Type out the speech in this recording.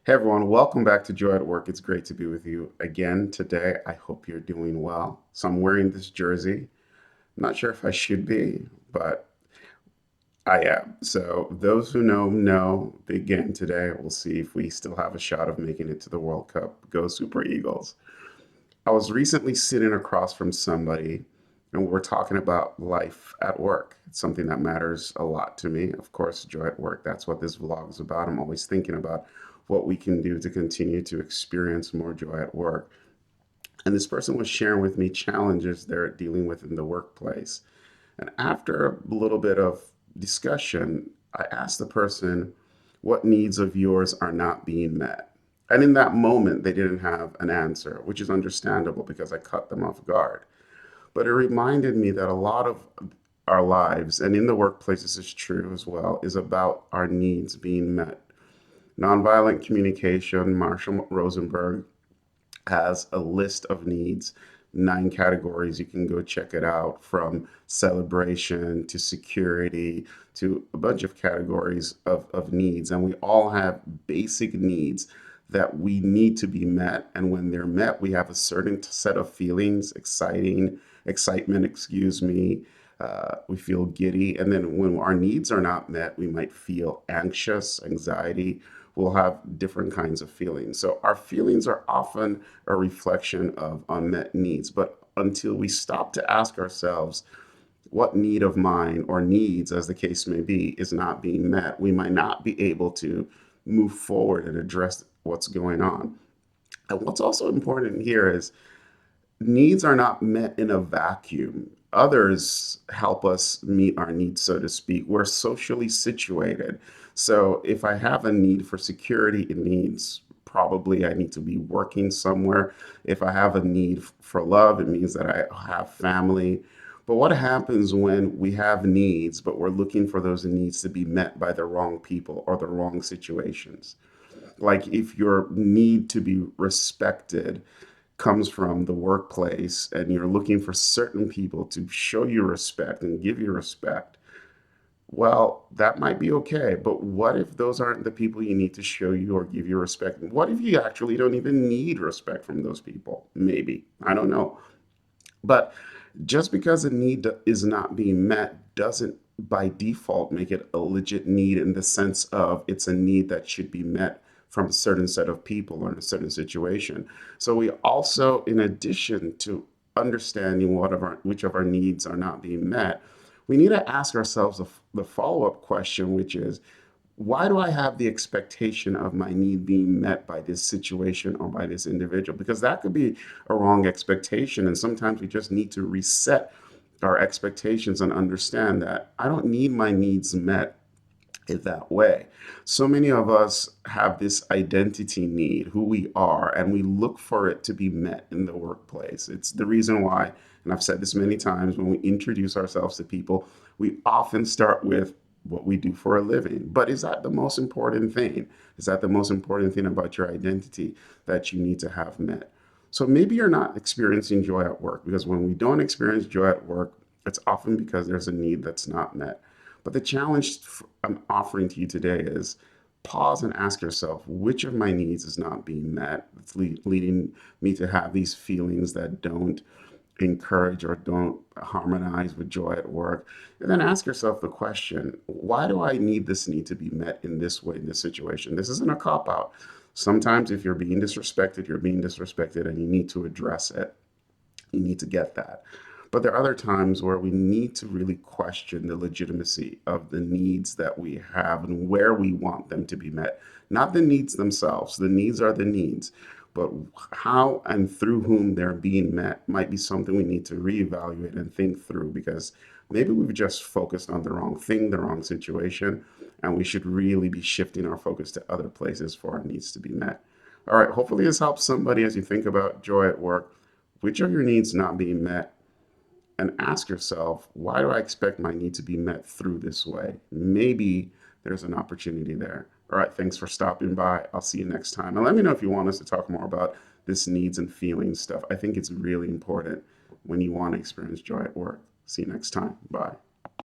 Hey everyone, welcome back to Joy at Work. It's great to be with you again today. I hope you're doing well. So I'm wearing this jersey. I'm not sure if I should be, but I am. So those who know. Big game today. We'll see if we still have a shot of making it to the World Cup. Go Super Eagles. I was recently sitting across from somebody and we're talking about life at work. It's something that matters a lot to me. Of course, joy at work. That's what this vlog is about. I'm always thinking about what we can do to continue to experience more joy at work. And this person was sharing with me challenges they're dealing with in the workplace. And after a little bit of discussion, I asked the person, what needs of yours are not being met? And in that moment, they didn't have an answer, which is understandable because I cut them off guard. But it reminded me that a lot of our lives, and in the workplace, this is true as well, is about our needs being met. Nonviolent communication, Marshall Rosenberg has a list of needs, 9 categories. You can go check it out from celebration to security to a bunch of categories of needs. And we all have basic needs that we need to be met. And when they're met, we have a certain set of feelings, excitement, excuse me. We feel giddy. And then when our needs are not met, we might feel anxious, anxiety. We'll have different kinds of feelings. So our feelings are often a reflection of unmet needs. But until we stop to ask ourselves, what need of mine or needs, as the case may be, is not being met, we might not be able to move forward and address what's going on. And what's also important here is needs are not met in a vacuum. Others help us meet our needs, so to speak. We're socially situated. So if I have a need for security, it means probably I need to be working somewhere. If I have a need for love, it means that I have family. But what happens when we have needs, but we're looking for those needs to be met by the wrong people or the wrong situations? Like if your need to be respected comes from the workplace and you're looking for certain people to show you respect and give you respect, well, that might be okay. But what if those aren't the people you need to show you or give you respect? What if you actually don't even need respect from those people? Maybe. I don't know. But just because a need is not being met doesn't by default make it a legit need in the sense of it's a need that should be met from a certain set of people or in a certain situation. So we also, in addition to understanding which of our needs are not being met, we need to ask ourselves the follow-up question, which is, why do I have the expectation of my need being met by this situation or by this individual? Because that could be a wrong expectation. And sometimes we just need to reset our expectations and understand that I don't need my needs met it that way. So many of us have this identity need, who we are, and we look for it to be met in the workplace. It's the reason why, and I've said this many times, when we introduce ourselves to people, we often start with what we do for a living. But is that the most important thing? Is that the most important thing about your identity that you need to have met? So maybe you're not experiencing joy at work because when we don't experience joy at work, it's often because there's a need that's not met. But the challenge I'm offering to you today is pause and ask yourself which of my needs is not being met. It's leading me to have these feelings that don't encourage or don't harmonize with joy at work. And then ask yourself the question, why do I need this need to be met in this way, in this situation? This isn't a cop out. Sometimes if you're being disrespected, you're being disrespected and you need to address it. You need to get that. But there are other times where we need to really question the legitimacy of the needs that we have and where we want them to be met. Not the needs themselves, the needs are the needs, but how and through whom they're being met might be something we need to reevaluate and think through because maybe we've just focused on the wrong thing, the wrong situation, and we should really be shifting our focus to other places for our needs to be met. All right, hopefully this helps somebody as you think about joy at work. Which of your needs not being met? And ask yourself, why do I expect my need to be met through this way? Maybe there's an opportunity there. All right, thanks for stopping by. I'll see you next time. And let me know if you want us to talk more about this needs and feelings stuff. I think it's really important when you want to experience joy at work. See you next time. Bye.